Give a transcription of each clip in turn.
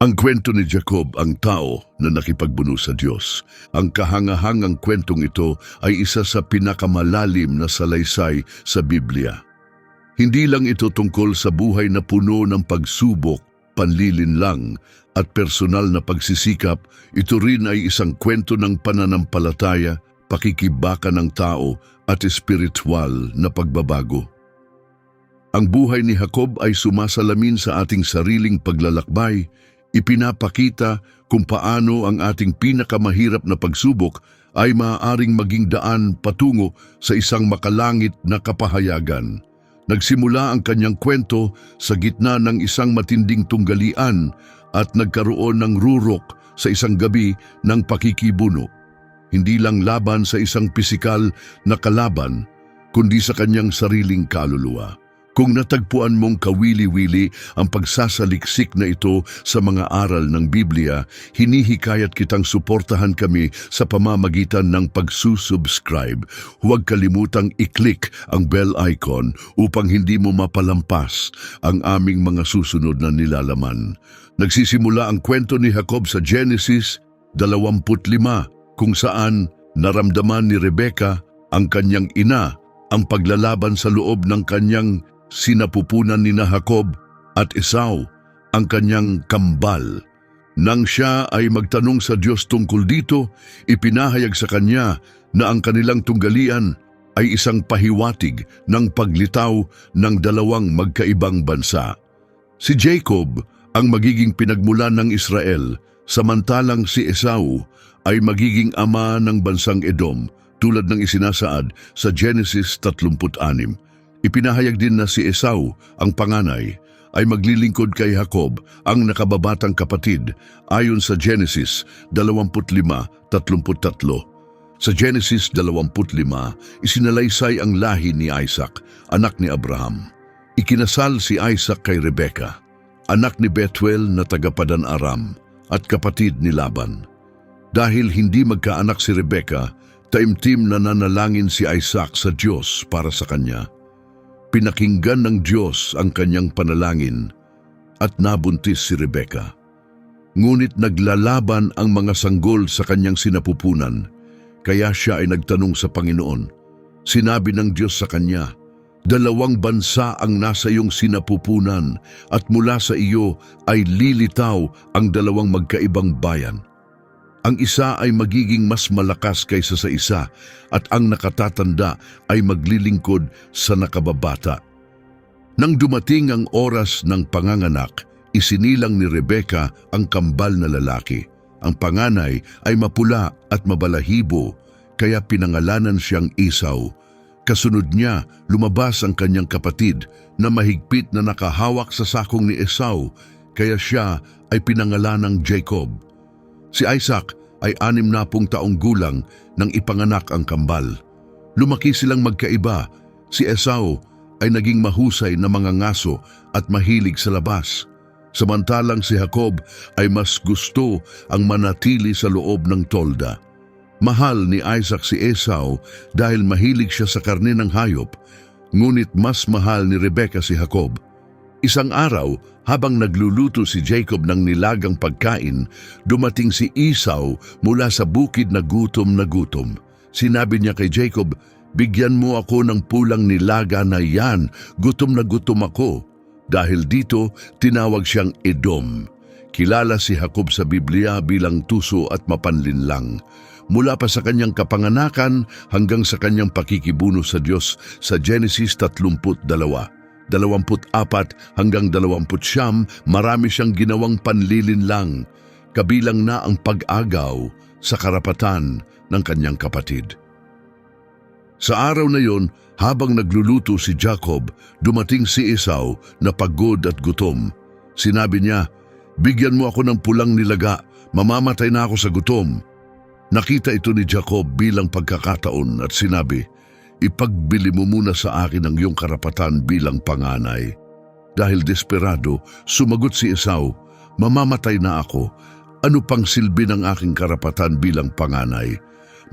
Ang kwento ni Jacob, ang tao na nakipagbuno sa Diyos. Ang kahangahangang kwentong ito ay isa sa pinakamalalim na salaysay sa Biblia. Hindi lang ito tungkol sa buhay na puno ng pagsubok, panlilinlang at personal na pagsisikap. Ito rin ay isang kwento ng pananampalataya, pakikibaka ng tao at espiritual na pagbabago. Ang buhay ni Jacob ay sumasalamin sa ating sariling paglalakbay. Ipinapakita kung paano ang ating pinakamahirap na pagsubok ay maaaring maging daan patungo sa isang makalangit na kapahayagan. Nagsimula ang kanyang kwento sa gitna ng isang matinding tunggalian at nagkaroon ng rurok sa isang gabi ng pakikibuno. Hindi lang laban sa isang pisikal na kalaban, kundi sa kanyang sariling kaluluwa. Kung natagpuan mong kawili-wili ang pagsasaliksik na ito sa mga aral ng Biblia, hinihikayat kitang suportahan kami sa pamamagitan ng pagsusubscribe. Huwag kalimutang i-click ang bell icon upang hindi mo mapalampas ang aming mga susunod na nilalaman. Nagsisimula ang kwento ni Jacob sa Genesis 25, kung saan naramdaman ni Rebecca, ang kanyang ina, ang paglalaban sa loob ng kanyang sinapupunan ni Jacob at Esau, ang kanyang kambal. Nang siya ay magtanong sa Diyos tungkol dito, ipinahayag sa kanya na ang kanilang tunggalian ay isang pahiwatig ng paglitaw ng dalawang magkaibang bansa. Si Jacob ang magiging pinagmulan ng Israel, samantalang si Esau ay magiging ama ng bansang Edom, tulad ng isinasaad sa Genesis 36. Ipinahayag din na si Esau, ang panganay, ay maglilingkod kay Jacob, ang nakababatang kapatid, ayon sa Genesis 25:33. Sa Genesis 25, isinalaysay ang lahi ni Isaac, anak ni Abraham. Ikinasal si Isaac kay Rebecca, anak ni Bethuel na taga Padan-aram at kapatid ni Laban. Dahil hindi magkaanak si Rebecca, taimtim na nanalangin si Isaac sa Diyos para sa kanya. Pinakinggan ng Diyos ang kanyang panalangin at nabuntis si Rebecca. Ngunit naglalaban ang mga sanggol sa kanyang sinapupunan, kaya siya ay nagtanong sa Panginoon. Sinabi ng Diyos sa kanya, "Dalawang bansa ang nasa iyong sinapupunan at mula sa iyo ay lilitaw ang dalawang magkaibang bayan. Ang isa ay magiging mas malakas kaysa sa isa at ang nakatatanda ay maglilingkod sa nakababata." Nang dumating ang oras ng panganganak, isinilang ni Rebecca ang kambal na lalaki. Ang panganay ay mapula at mabalahibo, kaya pinangalanan siyang Esau. Kasunod niya, lumabas ang kanyang kapatid na mahigpit na nakahawak sa sakong ni Esau, kaya siya ay pinangalanang Jacob. Si Isaac ay 60 taong gulang nang ipanganak ang kambal. Lumaki silang magkaiba. Si Esau ay naging mahusay na mangangaso at mahilig sa labas. Samantalang si Jacob ay mas gusto ang manatili sa loob ng tolda. Mahal ni Isaac si Esau dahil mahilig siya sa karne ng hayop, ngunit mas mahal ni Rebecca si Jacob. Isang araw, habang nagluluto si Jacob ng nilagang pagkain, dumating si Esau mula sa bukid na gutom na gutom. Sinabi niya kay Jacob, "Bigyan mo ako ng pulang nilaga na yan, gutom na gutom ako." Dahil dito, tinawag siyang Edom. Kilala si Jacob sa Biblia bilang tuso at mapanlinlang. Mula pa sa kanyang kapanganakan hanggang sa kanyang pakikibuno sa Diyos sa Genesis 32. 24 hanggang 29, marami siyang ginawang panlilinlang, kabilang na ang pag-agaw sa karapatan ng kanyang kapatid. Sa araw na yon, habang nagluluto si Jacob, dumating si Esau na pagod at gutom. Sinabi niya, "Bigyan mo ako ng pulang nilaga, mamamatay na ako sa gutom." Nakita ito ni Jacob bilang pagkakataon at sinabi, "Ipagbili mo muna sa akin ang iyong karapatan bilang panganay." Dahil desperado, sumagot si Esau, "Mamamatay na ako. Ano pang silbi ng aking karapatan bilang panganay?"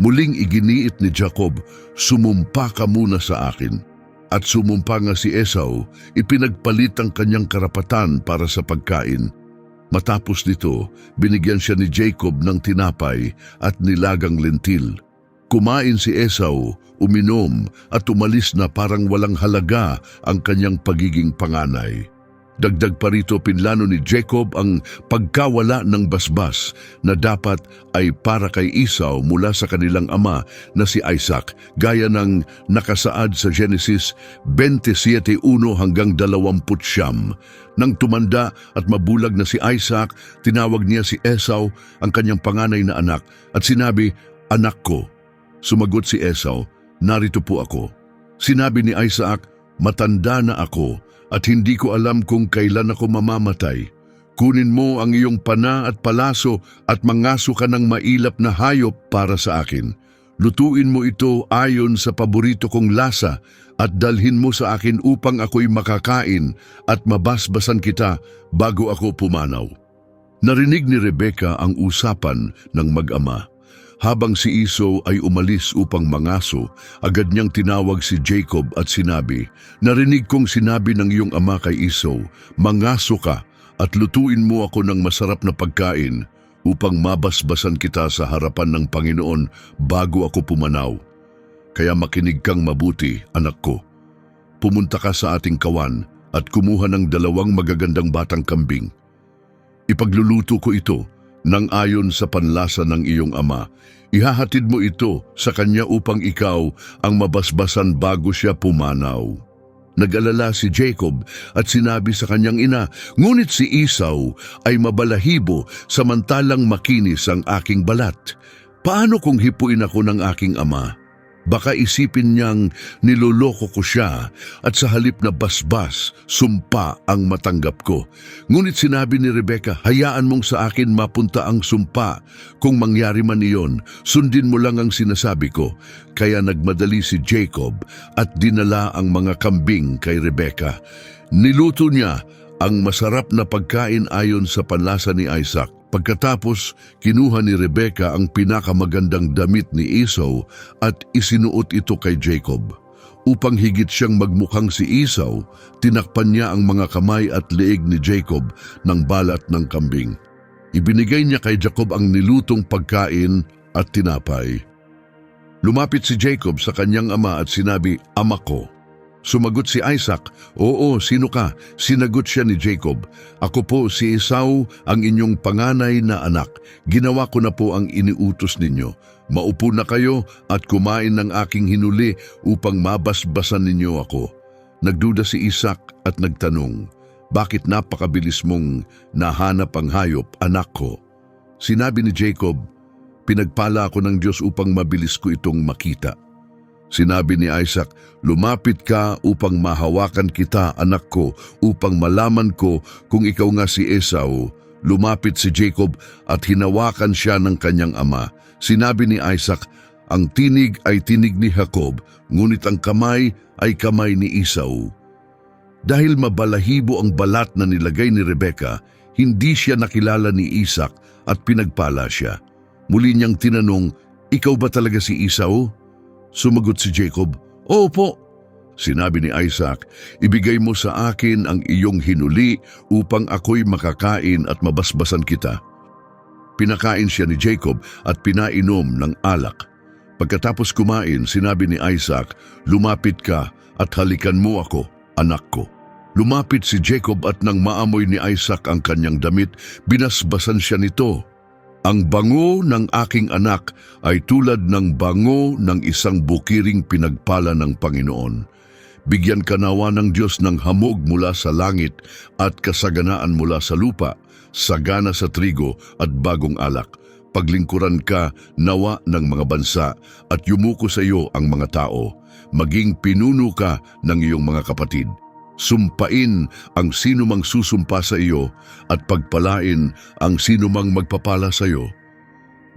Muling iginiit ni Jacob, "Sumumpa ka muna sa akin." At sumumpa nga si Esau, ipinagpalit ang kanyang karapatan para sa pagkain. Matapos nito, binigyan siya ni Jacob ng tinapay at nilagang lentil. Kumain si Esau, uminom at umalis na parang walang halaga ang kanyang pagiging panganay. Dagdag pa rito, pinlano ni Jacob ang pagkawala ng basbas na dapat ay para kay Esau mula sa kanilang ama na si Isaac, gaya ng nakasaad sa Genesis 27:1 hanggang 29. Nang tumanda at mabulag na si Isaac, tinawag niya si Esau, ang kanyang panganay na anak, at sinabi, "Anak ko." Sumagot si Esau, "Narito po ako." Sinabi ni Isaac, "Matanda na ako at hindi ko alam kung kailan ako mamamatay. Kunin mo ang iyong pana at palaso at mangaso ka ng mailap na hayop para sa akin. Lutuin mo ito ayon sa paborito kong lasa at dalhin mo sa akin upang ako'y makakain at mabasbasan kita bago ako pumanaw." Narinig ni Rebecca ang usapan ng mag-ama. Habang si Esau ay umalis upang mangaso, agad niyang tinawag si Jacob at sinabi, "Narinig kong sinabi ng iyong ama kay Esau, mangaso ka at lutuin mo ako ng masarap na pagkain upang mabasbasan kita sa harapan ng Panginoon bago ako pumanaw. Kaya makinig kang mabuti, anak ko. Pumunta ka sa ating kawan at kumuha ng 2 magagandang batang kambing. Ipagluluto ko ito nang ayon sa panlasa ng iyong ama. Ihahatid mo ito sa kanya upang ikaw ang mabasbasan bago siya pumanaw." Nag-alala si Jacob at sinabi sa kanyang ina, "Ngunit si Esau ay mabalahibo samantalang makinis ang aking balat. Paano kung hipuin ako ng aking ama? Baka isipin niyang niloloko ko siya at sa halip na basbas, sumpa ang matanggap ko." Ngunit sinabi ni Rebecca, "Hayaan mong sa akin mapunta ang sumpa. Kung mangyari man iyon, sundin mo lang ang sinasabi ko." Kaya nagmadali si Jacob at dinala ang mga kambing kay Rebecca. Niluto niya ang masarap na pagkain ayon sa panlasa ni Isaac. Pagkatapos, kinuha ni Rebecca ang pinakamagandang damit ni Esau at isinuot ito kay Jacob. Upang higit siyang magmukhang si Esau, tinakpan niya ang mga kamay at leeg ni Jacob ng balat ng kambing. Ibinigay niya kay Jacob ang nilutong pagkain at tinapay. Lumapit si Jacob sa kanyang ama at sinabi, "Ama ko." Sumagot si Isaac, "Oo, sino ka?" Sinagot siya ni Jacob, "Ako po si Esau, ang inyong panganay na anak. Ginawa ko na po ang iniutos ninyo. Maupo na kayo at kumain ng aking hinuli upang mabasbasan ninyo ako." Nagduda si Isaac at nagtanong, "Bakit napakabilis mong nahanap ang hayop, anak ko?" Sinabi ni Jacob, "Pinagpala ako ng Diyos upang mabilis ko itong makita." Sinabi ni Isaac, "Lumapit ka upang mahawakan kita, anak ko, upang malaman ko kung ikaw nga si Esau." Lumapit si Jacob at hinawakan siya ng kanyang ama. Sinabi ni Isaac, "Ang tinig ay tinig ni Jacob, ngunit ang kamay ay kamay ni Esau." Dahil mabalahibo ang balat na nilagay ni Rebecca, hindi siya nakilala ni Isaac at pinagpala siya. Muli niyang tinanong, "Ikaw ba talaga si Esau?" Sumagot si Jacob, "Opo." Sinabi ni Isaac, "Ibigay mo sa akin ang iyong hinuli upang ako'y makakain at mabasbasan kita." Pinakain siya ni Jacob at pinainom ng alak. Pagkatapos kumain, sinabi ni Isaac, "Lumapit ka at halikan mo ako, anak ko." Lumapit si Jacob at nang maamoy ni Isaac ang kanyang damit, binasbasan siya nito. "Ang bango ng aking anak ay tulad ng bango ng isang bukiring pinagpala ng Panginoon. Bigyan ka nawa ng Diyos ng hamog mula sa langit at kasaganaan mula sa lupa, sagana sa trigo at bagong alak. Paglingkuran ka nawa ng mga bansa at yumuko sa iyo ang mga tao. Maging pinuno ka ng iyong mga kapatid. Sumpain ang sinumang susumpa sa iyo at pagpalain ang sinumang magpapala sa iyo."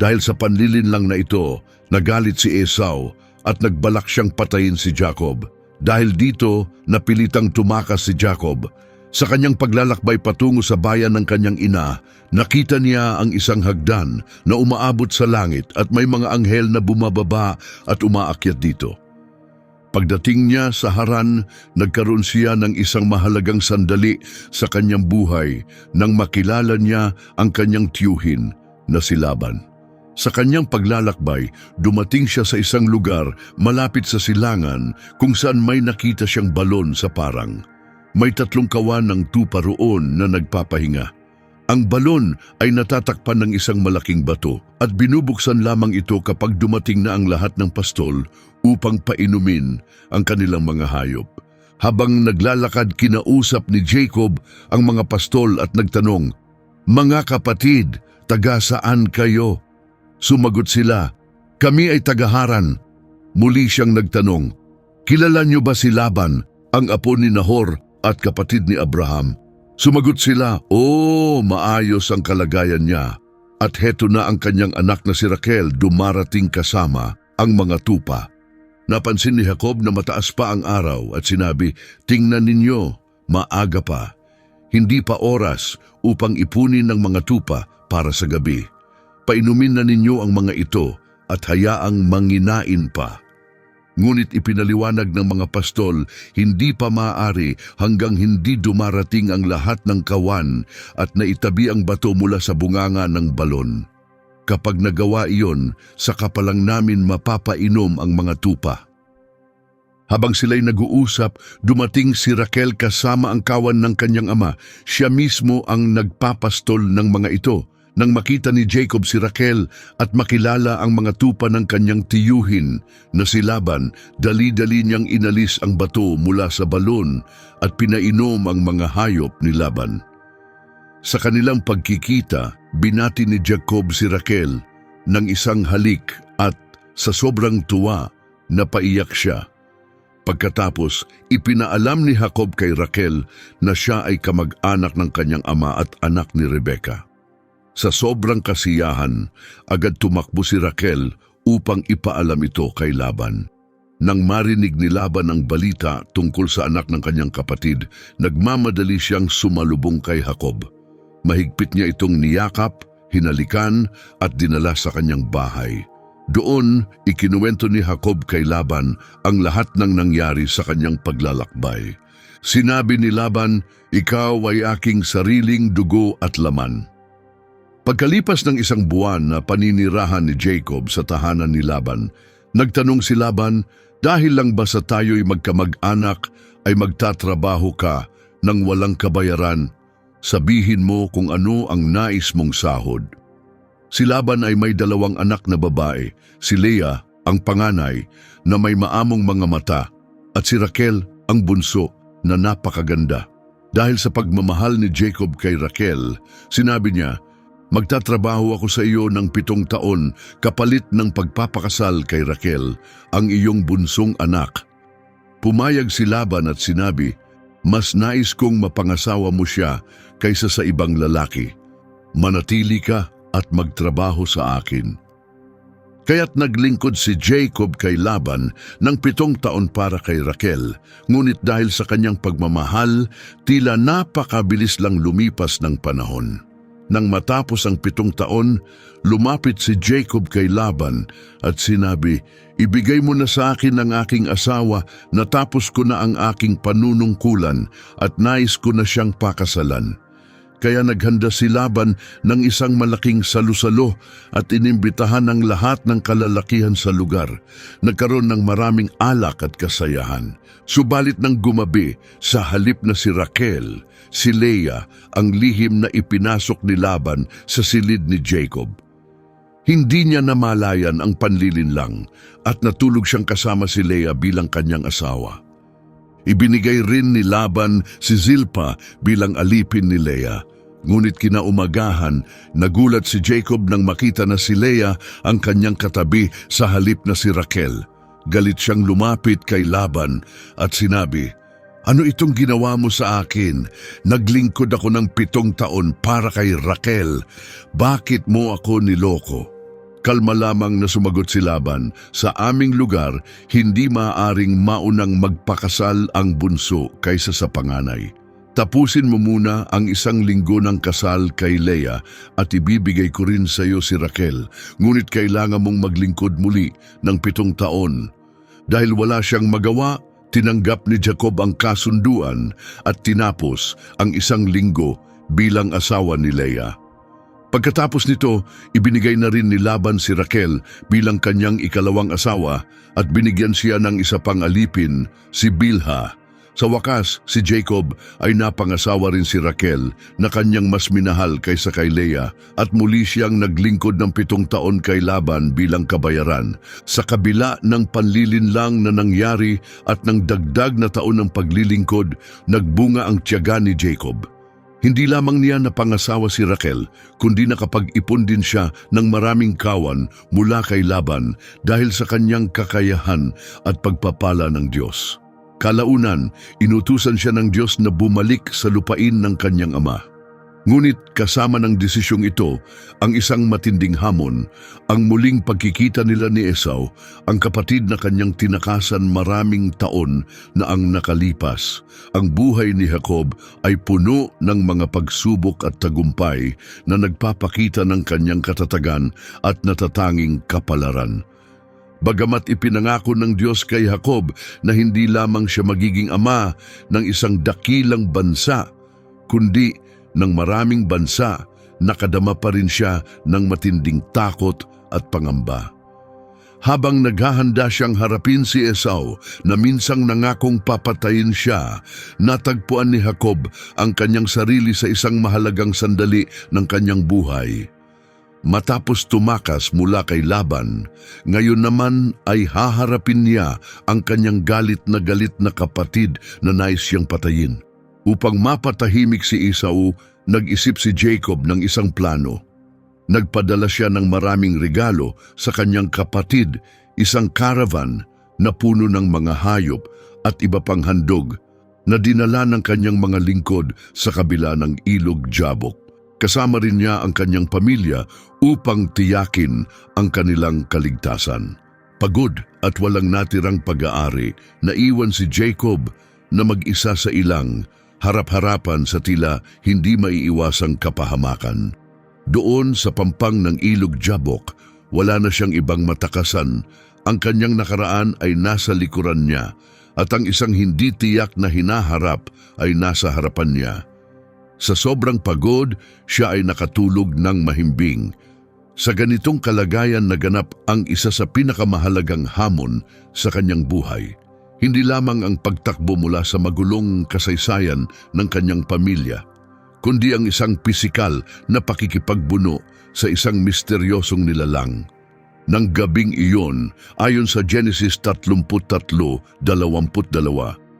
Dahil sa panlilin lang na ito, nagalit si Esau at nagbalak siyang patayin si Jacob. Dahil dito, napilitang tumakas si Jacob. Sa kanyang paglalakbay patungo sa bayan ng kanyang ina, nakita niya ang isang hagdan na umaabot sa langit at may mga anghel na bumababa at umaakyat dito. Pagdating niya sa Haran, nagkaroon siya ng isang mahalagang sandali sa kanyang buhay nang makilala niya ang kanyang tiyuhin na si Laban. Sa kanyang paglalakbay, dumating siya sa isang lugar malapit sa silangan kung saan may nakita siyang balon sa parang. May 3 kawan ng tupa roon na nagpapahinga. Ang balon ay natatakpan ng isang malaking bato at binubuksan lamang ito kapag dumating na ang lahat ng pastol upang painumin ang kanilang mga hayop. Habang naglalakad, kinausap ni Jacob ang mga pastol at nagtanong, "Mga kapatid, taga saan kayo?" Sumagot sila, "Kami ay taga Haran." Muli siyang nagtanong, "Kilala niyo ba si Laban, ang apo ni Nahor at kapatid ni Abraham?" Sumagot sila, maayos ang kalagayan niya. At heto na ang kanyang anak na si Raquel dumarating kasama ang mga tupa. Napansin ni Jacob na mataas pa ang araw at sinabi, "Tingnan ninyo, maaga pa. Hindi pa oras upang ipunin ng mga tupa para sa gabi. Painumin na ninyo ang mga ito at hayaang manginain pa." Ngunit ipinaliwanag ng mga pastol, hindi pa maaari hanggang hindi dumarating ang lahat ng kawan at naitabi ang bato mula sa bunganga ng balon. Kapag nagawa iyon, saka pa lang namin mapapainom ang mga tupa. Habang sila'y nag-uusap, dumating si Raquel kasama ang kawan ng kanyang ama. Siya mismo ang nagpapastol ng mga ito. Nang makita ni Jacob si Raquel at makilala ang mga tupa ng kanyang tiyuhin na si Laban, dali-dali niyang inalis ang bato mula sa balon at pinainom ang mga hayop ni Laban. Sa kanilang pagkikita, binati ni Jacob si Raquel ng isang halik at sa sobrang tuwa, napaiyak siya. Pagkatapos, ipinaalam ni Jacob kay Raquel na siya ay kamag-anak ng kanyang ama at anak ni Rebecca. Sa sobrang kasiyahan, agad tumakbo si Raquel upang ipaalam ito kay Laban. Nang marinig ni Laban ang balita tungkol sa anak ng kanyang kapatid, nagmamadali siyang sumalubong kay Jacob. Mahigpit niya itong niyakap, hinalikan at dinala sa kanyang bahay. Doon, ikinuwento ni Jacob kay Laban ang lahat ng nangyari sa kanyang paglalakbay. Sinabi ni Laban, "Ikaw ay aking sariling dugo at laman." Pagkalipas ng 1 buwan na paninirahan ni Jacob sa tahanan ni Laban, nagtanong si Laban, "Dahil lang ba sa tayo'y magkamag-anak ay magtatrabaho ka nang walang kabayaran? Sabihin mo kung ano ang nais mong sahod." Si Laban ay may 2 anak na babae, si Leah, ang panganay, na may maamong mga mata, at si Raquel, ang bunso, na napakaganda. Dahil sa pagmamahal ni Jacob kay Raquel, sinabi niya, "Magtatrabaho ako sa iyo ng 7 taon kapalit ng pagpapakasal kay Raquel, ang iyong bunsong anak." Pumayag si Laban at sinabi, "Mas nais kong mapangasawa mo siya kaysa sa ibang lalaki. Manatili ka at magtrabaho sa akin." Kaya't naglingkod si Jacob kay Laban ng 7 taon para kay Raquel, ngunit dahil sa kanyang pagmamahal, tila napakabilis lang lumipas ng panahon. Nang matapos ang 7 taon, lumapit si Jacob kay Laban at sinabi, "Ibigay mo na sa akin ang aking asawa, natapos ko na ang aking panunungkulan at nais ko na siyang pakasalan." Kaya naghanda si Laban ng isang malaking salu-salo at inimbitahan ang lahat ng kalalakihan sa lugar. Nagkaroon ng maraming alak at kasayahan. Subalit nang gumabi, sa halip na si Raquel, si Leah ang lihim na ipinasok ni Laban sa silid ni Jacob. Hindi niya namalayan ang panlilinlang at natulog siyang kasama si Leah bilang kanyang asawa. Ibinigay rin ni Laban si Zilpa bilang alipin ni Leah. Ngunit kinaumagahan, nagulat si Jacob nang makita na si Leah ang kanyang katabi sa halip na si Raquel. Galit siyang lumapit kay Laban at sinabi, "Ano itong ginawa mo sa akin? Naglingkod ako ng 7 taon para kay Raquel. Bakit mo ako niloko?" Kalma lamang na sumagot si Laban, "Sa aming lugar, hindi maaaring maunang magpakasal ang bunso kaysa sa panganay. Tapusin mo muna ang 1 linggo ng kasal kay Leah at ibibigay ko rin sa iyo si Raquel, ngunit kailangan mong maglingkod muli ng 7 taon. Dahil wala siyang magawa, tinanggap ni Jacob ang kasunduan at tinapos ang 1 linggo bilang asawa ni Leah. Pagkatapos nito, ibinigay na rin ni Laban si Raquel bilang kanyang ikalawang asawa at binigyan siya ng isa pang alipin, si Bilha. Sa wakas, si Jacob ay napangasawa rin si Raquel na kanyang mas minahal kaysa kay Leah at muli siyang naglingkod ng 7 taon kay Laban bilang kabayaran. Sa kabila ng panlilinlang na nangyari at ng dagdag na taon ng paglilingkod, nagbunga ang tiyaga ni Jacob. Hindi lamang niya napangasawa si Raquel, kundi nakapag-ipon din siya ng maraming kawan mula kay Laban dahil sa kanyang kakayahan at pagpapala ng Diyos. Kalaunan, inutusan siya ng Diyos na bumalik sa lupain ng kanyang ama. Ngunit kasama ng desisyong ito, ang isang matinding hamon, ang muling pagkikita nila ni Esau, ang kapatid na kanyang tinakasan maraming taon na ang nakalipas. Ang buhay ni Jacob ay puno ng mga pagsubok at tagumpay na nagpapakita ng kanyang katatagan at natatanging kapalaran. Bagamat ipinangako ng Diyos kay Jacob na hindi lamang siya magiging ama ng isang dakilang bansa, kundi ng maraming bansa, nakadama pa rin siya ng matinding takot at pangamba. Habang naghahanda siyang harapin si Esau na minsang nangakong papatayin siya, natagpuan ni Jacob ang kanyang sarili sa isang mahalagang sandali ng kanyang buhay. Matapos tumakas mula kay Laban, ngayon naman ay haharapin niya ang kanyang galit na kapatid na nais siyang patayin. Upang mapatahimik si Esau, nag-isip si Jacob ng isang plano. Nagpadala siya ng maraming regalo sa kanyang kapatid, isang caravan na puno ng mga hayop at iba pang handog na dinala ng kanyang mga lingkod sa kabila ng ilog Jabok. Kasama rin niya ang kanyang pamilya upang tiyakin ang kanilang kaligtasan. Pagod at walang natirang pag-aari, naiwan si Jacob na mag-isa sa ilang, harap-harapan sa tila hindi maiiwasang kapahamakan. Doon sa pampang ng ilog Jabok, wala na siyang ibang matakasan. Ang kanyang nakaraan ay nasa likuran niya at ang isang hindi tiyak na hinaharap ay nasa harapan niya. Sa sobrang pagod, siya ay nakatulog ng mahimbing. Sa ganitong kalagayan naganap ang isa sa pinakamahalagang hamon sa kanyang buhay. Hindi lamang ang pagtakbo mula sa magulong kasaysayan ng kanyang pamilya, kundi ang isang pisikal na pakikipagbuno sa isang misteryosong nilalang. Nang gabing iyon, ayon sa Genesis 33:22,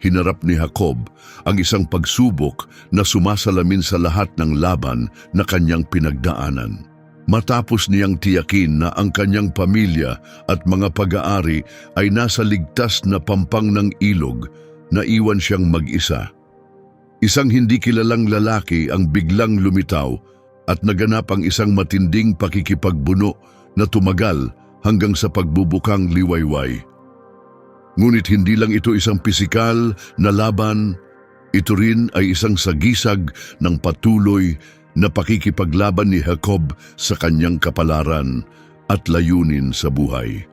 hinarap ni Jacob ang isang pagsubok na sumasalamin sa lahat ng laban na kanyang pinagdaanan. Matapos niyang tiyakin na ang kanyang pamilya at mga pag-aari ay nasa ligtas na pampang ng ilog, naiwan siyang mag-isa. Isang hindi kilalang lalaki ang biglang lumitaw at naganap ang isang matinding pakikipagbuno na tumagal hanggang sa pagbubukang liwayway. Ngunit hindi lang ito isang pisikal na laban, ito rin ay isang sagisag ng patuloy na pakikipaglaban ni Jacob sa kanyang kapalaran at layunin sa buhay.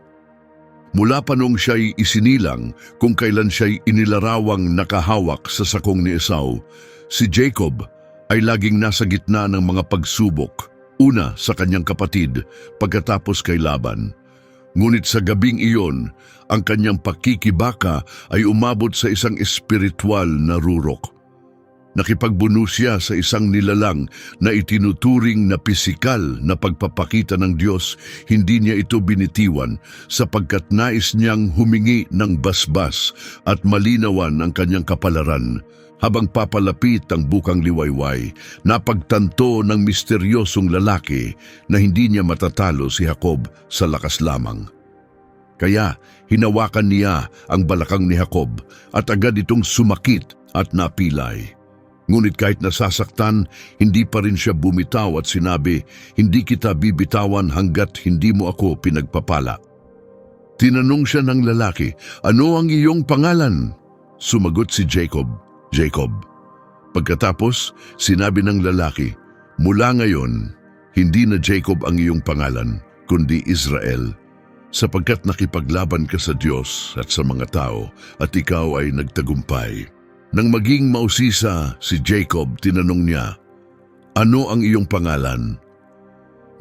Mula pa nung siya'y isinilang kung kailan siya'y inilarawang nakahawak sa sakong ni Esau, si Jacob ay laging nasa gitna ng mga pagsubok, una sa kanyang kapatid, pagkatapos kay Laban. Ngunit sa gabing iyon, ang kanyang pakikibaka ay umabot sa isang espiritual na rurok. Nakipagbuno siya sa isang nilalang na itinuturing na pisikal na pagpapakita ng Diyos. Hindi niya ito binitiwan sapagkat nais niyang humingi ng basbas at malinawan ang kanyang kapalaran. Habang papalapit ang bukang liwayway, napagtanto ng misteryosong lalaki na hindi niya matatalo si Jacob sa lakas lamang. Kaya hinawakan niya ang balakang ni Jacob at agad itong sumakit at napilay. Ngunit kahit nasasaktan, hindi pa rin siya bumitaw at sinabi, "Hindi kita bibitawan hanggat hindi mo ako pinagpapala." Tinanong siya ng lalaki, "Ano ang iyong pangalan?" Sumagot si Jacob, "Jacob." Pagkatapos, sinabi ng lalaki, "Mula ngayon, hindi na Jacob ang iyong pangalan, kundi Israel. sapagkat nakipaglaban ka sa Diyos at sa mga tao at ikaw ay nagtagumpay. Nang maging mausisa si Jacob, tinanong niya, "Ano ang iyong pangalan?"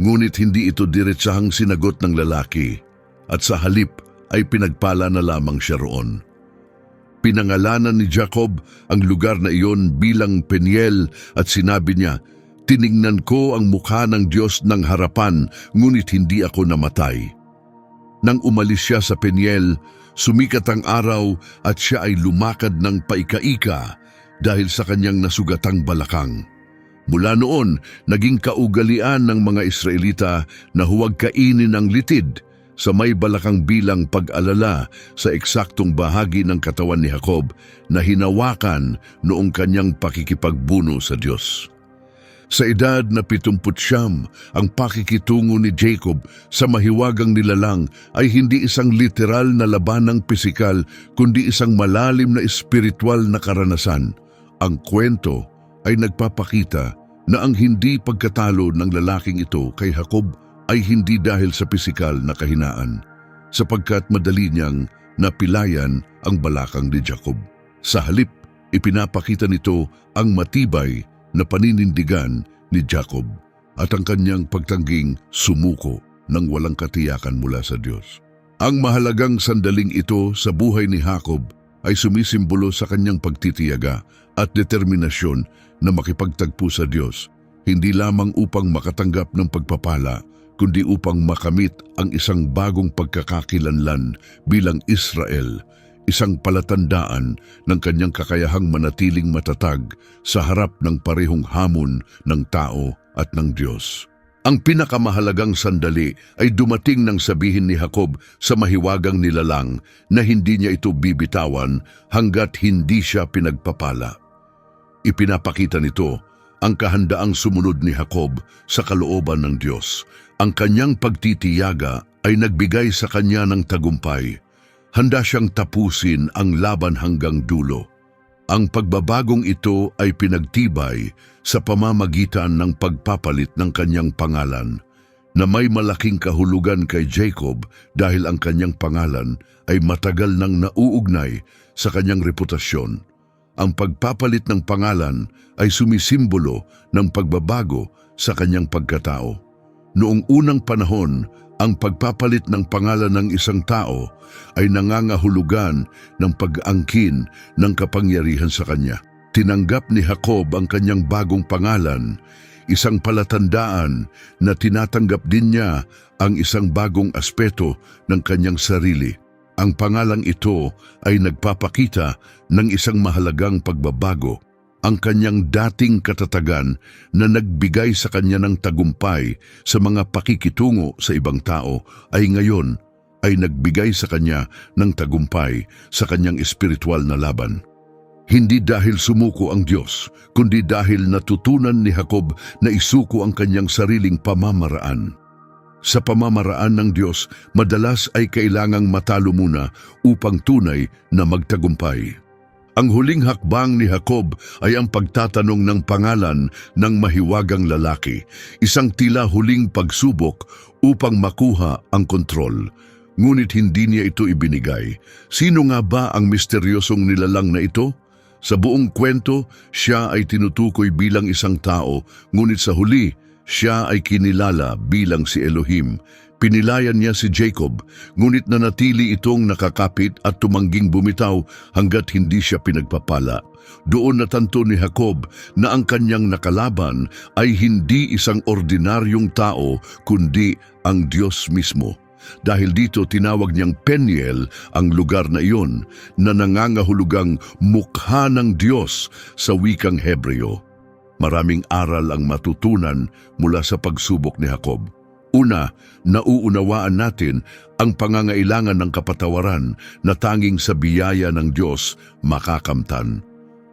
Ngunit hindi ito diretsahang sinagot ng lalaki at sa halip ay pinagpala na lamang siya roon. Pinangalanan ni Jacob ang lugar na iyon bilang Peniel at sinabi niya, "Tiningnan ko ang mukha ng Diyos ng harapan, ngunit hindi ako namatay." Nang umalis siya sa Peniel, sumikat ang araw at siya ay lumakad ng paika-ika dahil sa kanyang nasugatang balakang. Mula noon, naging kaugalian ng mga Israelita na huwag kainin ang litid sa may balakang bilang pag-alala sa eksaktong bahagi ng katawan ni Jacob na hinawakan noong kanyang pakikipagbuno sa Diyos. Sa edad na 79, ang pakikitungo ni Jacob sa mahiwagang nilalang ay hindi isang literal na labanang pisikal kundi isang malalim na espiritual na karanasan. Ang kwento ay nagpapakita na ang hindi pagkatalo ng lalaking ito kay Jacob ay hindi dahil sa pisikal na kahinaan, sapagkat madali niyang napilayan ang balakang ni Jacob. Sa halip, ipinapakita nito ang matibay na paninindigan ni Jacob at ang kanyang pagtangging sumuko ng walang katiyakan mula sa Diyos. Ang mahalagang sandaling ito sa buhay ni Jacob ay sumisimbolo sa kanyang pagtitiyaga at determinasyon na makipagtagpo sa Diyos, hindi lamang upang makatanggap ng pagpapala, kundi upang makamit ang isang bagong pagkakakilanlan bilang Israel, isang palatandaan ng kanyang kakayahang manatiling matatag sa harap ng parehong hamon ng tao at ng Diyos. Ang pinakamahalagang sandali ay dumating nang sabihin ni Jacob sa mahiwagang nilalang na hindi niya ito bibitawan hanggat hindi siya pinagpapala. Ipinapakita nito ang kahandaang sumunod ni Jacob sa kalooban ng Diyos. Ang kanyang pagtitiyaga ay nagbigay sa kanya ng tagumpay. Handa siyang tapusin ang laban hanggang dulo. Ang pagbabagong ito ay pinagtibay sa pamamagitan ng pagpapalit ng kanyang pangalan, na may malaking kahulugan kay Jacob dahil ang kanyang pangalan ay matagal nang nauugnay sa kanyang reputasyon. Ang pagpapalit ng pangalan ay sumisimbolo ng pagbabago sa kanyang pagkatao. Noong unang panahon, ang pagpapalit ng pangalan ng isang tao ay nangangahulugan ng pag-angkin ng kapangyarihan sa kanya. Tinanggap ni Jacob ang kanyang bagong pangalan, isang palatandaan na tinatanggap din niya ang isang bagong aspeto ng kanyang sarili. Ang pangalang ito ay nagpapakita ng isang mahalagang pagbabago. Ang kanyang dating katatagan na nagbigay sa kanya ng tagumpay sa mga pakikitungo sa ibang tao ay ngayon ay nagbigay sa kanya ng tagumpay sa kanyang espiritual na laban. Hindi dahil sumuko ang Diyos, kundi dahil natutunan ni Jacob na isuko ang kanyang sariling pamamaraan. Sa pamamaraan ng Diyos, madalas ay kailangang matalo muna upang tunay na magtagumpay. Ang huling hakbang ni Jacob ay ang pagtatanong ng pangalan ng mahiwagang lalaki, isang tila huling pagsubok upang makuha ang kontrol. Ngunit hindi niya ito ibinigay. Sino nga ba ang misteryosong nilalang na ito? Sa buong kwento, siya ay tinutukoy bilang isang tao, ngunit sa huli, siya ay kinilala bilang si Elohim. Pinilayan niya si Jacob, ngunit nanatili itong nakakapit at tumangging bumitaw hanggat hindi siya pinagpapala. Doon natanto ni Jacob na ang kanyang nakalaban ay hindi isang ordinaryong tao, kundi ang Diyos mismo. Dahil dito tinawag niyang Peniel ang lugar na iyon na nangangahulugang mukha ng Diyos sa wikang Hebreo. Maraming aral ang matutunan mula sa pagsubok ni Jacob. Una, nauunawaan natin ang pangangailangan ng kapatawaran na tanging sa biyaya ng Diyos makakamtan.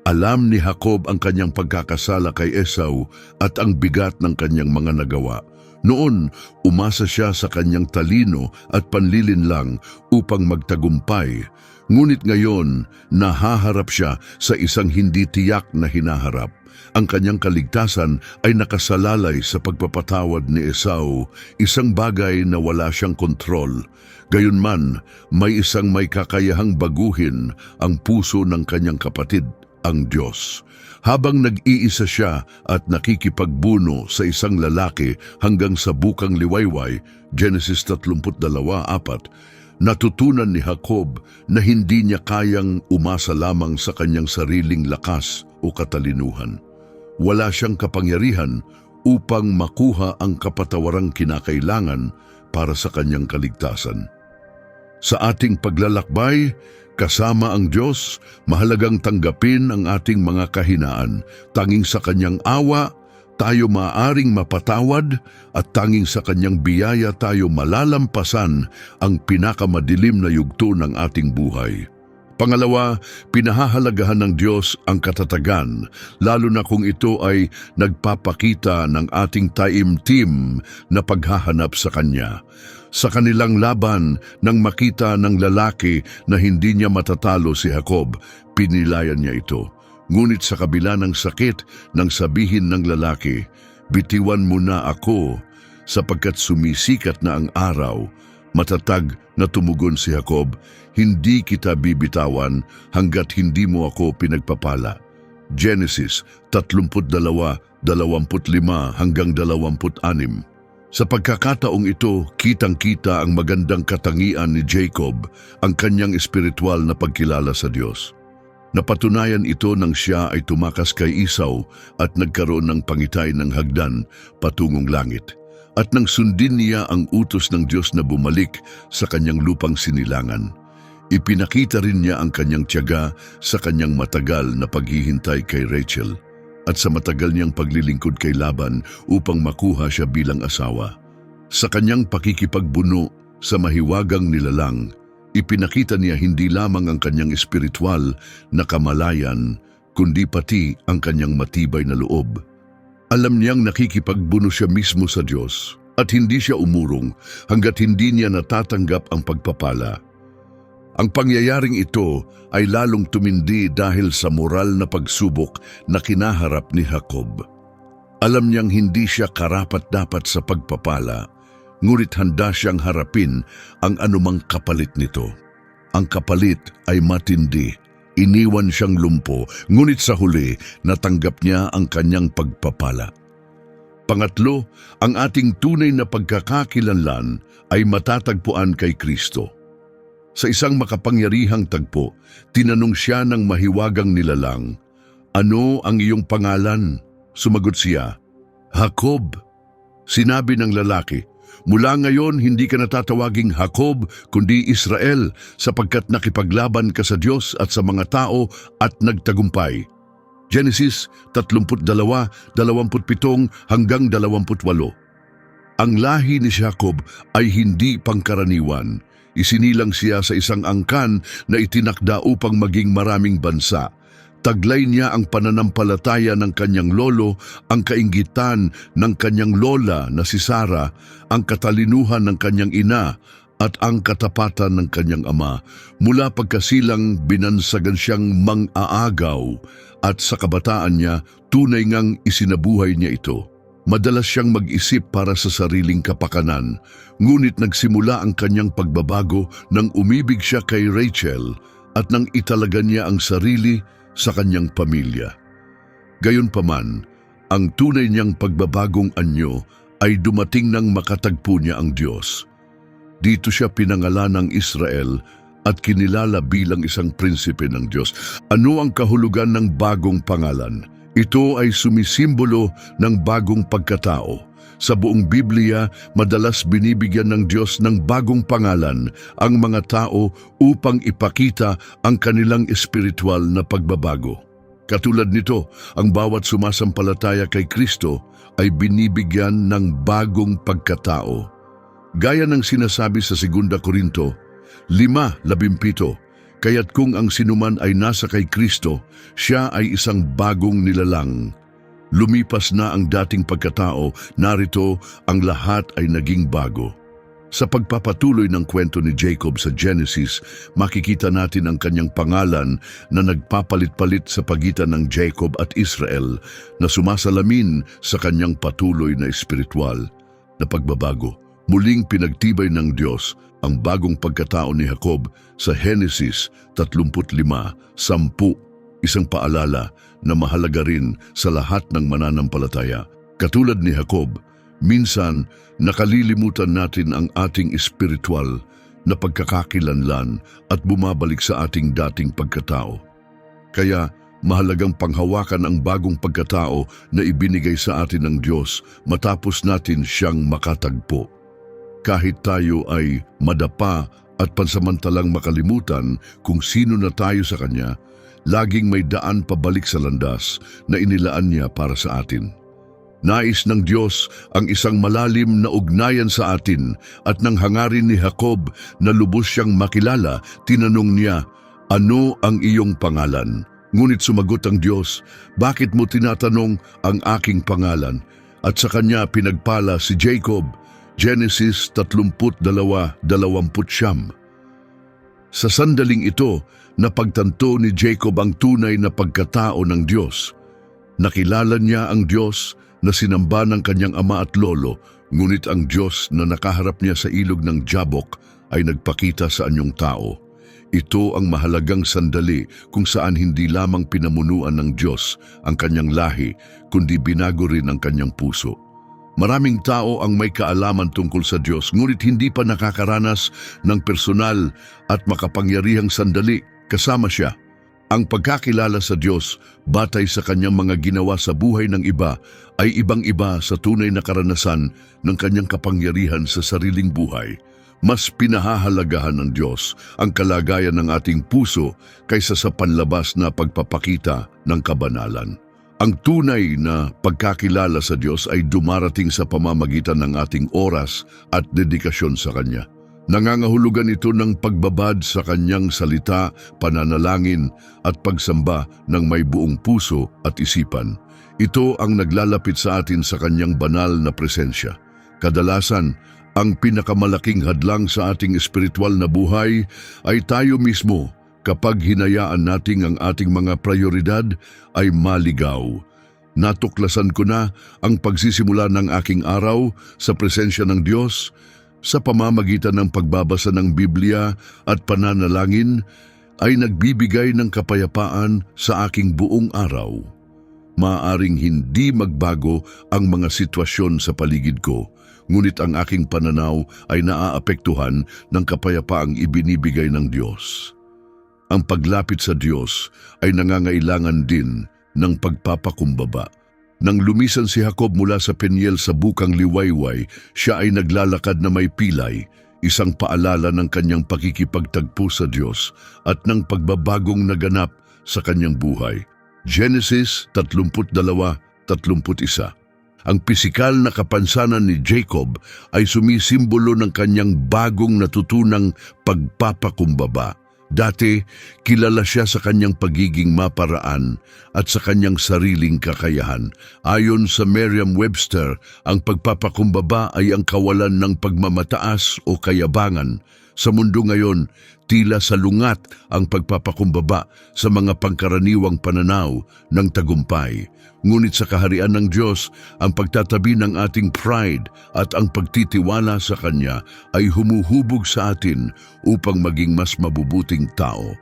Alam ni Jacob ang kanyang pagkakasala kay Esau at ang bigat ng kanyang mga nagawa. Noon, umasa siya sa kanyang talino at panlilinlang upang magtagumpay. Ngunit ngayon, nahaharap siya sa isang hindi tiyak na hinaharap. Ang kanyang kaligtasan ay nakasalalay sa pagpapatawad ni Esau, isang bagay na wala siyang kontrol. Gayunman, may isang may kakayahang baguhin ang puso ng kanyang kapatid, ang Diyos. Habang nag-iisa siya at nakikipagbuno sa isang lalaki hanggang sa bukang liwayway, Genesis 32:4, natutunan ni Jacob na hindi niya kayang umasa lamang sa kanyang sariling lakas o katalinuhan. Wala siyang kapangyarihan upang makuha ang kapatawarang kinakailangan para sa kanyang kaligtasan. Sa ating paglalakbay, kasama ang Diyos, mahalagang tanggapin ang ating mga kahinaan. Tanging sa kanyang awa, tayo maaaring mapatawad at tanging sa kanyang biyaya tayo malalampasan ang pinakamadilim na yugto ng ating buhay. Pangalawa, pinahahalagahan ng Diyos ang katatagan, lalo na kung ito ay nagpapakita ng ating taimtim na paghahanap sa Kanya. Sa kanilang laban, nang makita ng lalaki na hindi niya matatalo si Jacob, pinilayan niya ito. Ngunit sa kabila ng sakit, nang sabihin ng lalaki, "Bitiwan mo na ako, sapagkat sumisikat na ang araw," matatag na tumugon si Jacob, "Hindi kita bibitawan hanggat hindi mo ako pinagpapala." Genesis 32:25-26. Sa pagkakataong ito, kitang-kita ang magandang katangian ni Jacob, ang kanyang espiritual na pagkilala sa Diyos. Napatunayan ito nang siya ay tumakas kay Esau at nagkaroon ng pangitay ng hagdan patungong langit. At nang sundin niya ang utos ng Diyos na bumalik sa kanyang lupang sinilangan, ipinakita rin niya ang kanyang tiyaga sa kanyang matagal na paghihintay kay Rachel at sa matagal niyang paglilingkod kay Laban upang makuha siya bilang asawa. Sa kanyang pakikipagbuno sa mahiwagang nilalang, ipinakita niya hindi lamang ang kanyang espiritual na kamalayan, kundi pati ang kanyang matibay na loob. Alam niyang nakikipagbuno siya mismo sa Diyos at hindi siya umurong hanggat hindi niya natatanggap ang pagpapala. Ang pangyayaring ito ay lalong tumindi dahil sa moral na pagsubok na kinaharap ni Jacob. Alam niyang hindi siya karapat-dapat sa pagpapala, ngunit handa siyang harapin ang anumang kapalit nito. Ang kapalit ay matindi. Iniwan siyang lumpo, ngunit sa huli, natanggap niya ang kanyang pagpapala. Pangatlo, ang ating tunay na pagkakakilanlan ay matatagpuan kay Kristo. Sa isang makapangyarihang tagpo, tinanong siya ng mahiwagang nilalang, "Ano ang iyong pangalan?" Sumagot siya, "Jacob." Sinabi ng lalaki, "Mula ngayon hindi ka natatawaging Jacob kundi Israel, sapagkat nakipaglaban ka sa Diyos at sa mga tao at nagtagumpay." Genesis 32:27-28. Ang lahi ni Jacob ay hindi pangkaraniwan. Isinilang siya sa isang angkan na itinakda upang maging maraming bansa. Taglay niya ang pananampalataya ng kanyang lolo, ang kainggitan ng kanyang lola na si Sarah, ang katalinuhan ng kanyang ina, at ang katapatan ng kanyang ama. Mula pagkasilang binansagan siyang mang-aagaw at sa kabataan niya, tunay ngang isinabuhay niya ito. Madalas siyang mag-isip para sa sariling kapakanan, ngunit nagsimula ang kanyang pagbabago nang umibig siya kay Rachel at nang italaga niya ang sarili sa kanyang pamilya. Gayunpaman, ang tunay niyang pagbabagong anyo ay dumating nang makatagpo niya ang Diyos. Dito siya pinangalan ng Israel at kinilala bilang isang prinsipe ng Diyos. Ano ang kahulugan ng bagong pangalan? Ito ay sumisimbolo ng bagong pagkatao. Sa buong Biblia, madalas binibigyan ng Diyos ng bagong pangalan ang mga tao upang ipakita ang kanilang espiritual na pagbabago. Katulad nito, ang bawat sumasampalataya kay Kristo ay binibigyan ng bagong pagkatao. Gaya ng sinasabi sa 2 Korinto 5:17, "Kaya't kung ang sinuman ay nasa kay Kristo, siya ay isang bagong nilalang. Lumipas na ang dating pagkatao, narito ang lahat ay naging bago. Sa pagpapatuloy ng kwento ni Jacob sa Genesis, makikita natin ang kanyang pangalan na nagpapalit-palit sa pagitan ng Jacob at Israel na sumasalamin sa kanyang patuloy na espiritual na pagbabago. Muling pinagtibay ng Diyos ang bagong pagkatao ni Jacob sa Genesis 35:10, isang paalala na mahalaga rin sa lahat ng mananampalataya. Katulad ni Jacob, minsan nakalilimutan natin ang ating espiritual na pagkakakilanlan at bumabalik sa ating dating pagkatao. Kaya mahalagang panghawakan ang bagong pagkatao na ibinigay sa atin ng Diyos matapos natin siyang makatagpo. Kahit tayo ay madapa at pansamantalang makalimutan kung sino na tayo sa Kanya, laging may daan pabalik sa landas na inilaan niya para sa atin. Nais ng Diyos ang isang malalim na ugnayan sa atin at nang hangarin ni Jacob na lubos siyang makilala, tinanong niya, "Ano ang iyong pangalan?" Ngunit sumagot ang Diyos, "Bakit mo tinatanong ang aking pangalan?" At sa kanya pinagpala si Jacob. Genesis 32:20. Sa sandaling ito, napagtanto ni Jacob ang tunay na pagkatao ng Diyos. Nakilala niya ang Diyos na sinamba ng kanyang ama at lolo, ngunit ang Diyos na nakaharap niya sa ilog ng Jabok ay nagpakita sa anyong tao. Ito ang mahalagang sandali kung saan hindi lamang pinamunuan ng Diyos ang kanyang lahi, kundi binago rin ang kanyang puso. Maraming tao ang may kaalaman tungkol sa Diyos, ngunit hindi pa nakakaranas ng personal at makapangyarihang sandali kasama siya. Ang pagkakilala sa Diyos batay sa kanyang mga ginawa sa buhay ng iba ay ibang-iba sa tunay na karanasan ng kanyang kapangyarihan sa sariling buhay. Mas pinahahalagahan ng Diyos ang kalagayan ng ating puso kaysa sa panlabas na pagpapakita ng kabanalan. Ang tunay na pagkakilala sa Diyos ay dumarating sa pamamagitan ng ating oras at dedikasyon sa Kanya. Nangangahulugan ito ng pagbabad sa Kanyang salita, pananalangin at pagsamba ng may buong puso at isipan. Ito ang naglalapit sa atin sa Kanyang banal na presensya. Kadalasan, ang pinakamalaking hadlang sa ating espiritual na buhay ay tayo mismo, kapag hinayaan nating ang ating mga prioridad ay maligaw. Natuklasan ko na ang pagsisimula ng aking araw sa presensya ng Diyos sa pamamagitan ng pagbabasa ng Biblia at pananalangin ay nagbibigay ng kapayapaan sa aking buong araw. Maaaring hindi magbago ang mga sitwasyon sa paligid ko, ngunit ang aking pananaw ay naaapektuhan ng kapayapaang ibinibigay ng Diyos. Ang paglapit sa Diyos ay nangangailangan din ng pagpapakumbaba. Nang lumisan si Jacob mula sa Peniel sa bukang Liwayway, siya ay naglalakad na may pilay, isang paalala ng kanyang pakikipagtagpo sa Diyos at ng pagbabagong naganap sa kanyang buhay. Genesis 32:31. Ang pisikal na kapansanan ni Jacob ay sumisimbolo ng kanyang bagong natutunang pagpapakumbaba. Dati, kilala siya sa kanyang pagiging maparaan at sa kanyang sariling kakayahan. Ayon sa Merriam-Webster, ang pagpapakumbaba ay ang kawalan ng pagmamataas o kayabangan. Sa mundo ngayon, tila salungat ang pagpapakumbaba sa mga pangkaraniwang pananaw ng tagumpay. Ngunit sa kaharian ng Diyos, ang pagtatabi ng ating pride at ang pagtitiwala sa Kanya ay humuhubog sa atin upang maging mas mabubuting tao.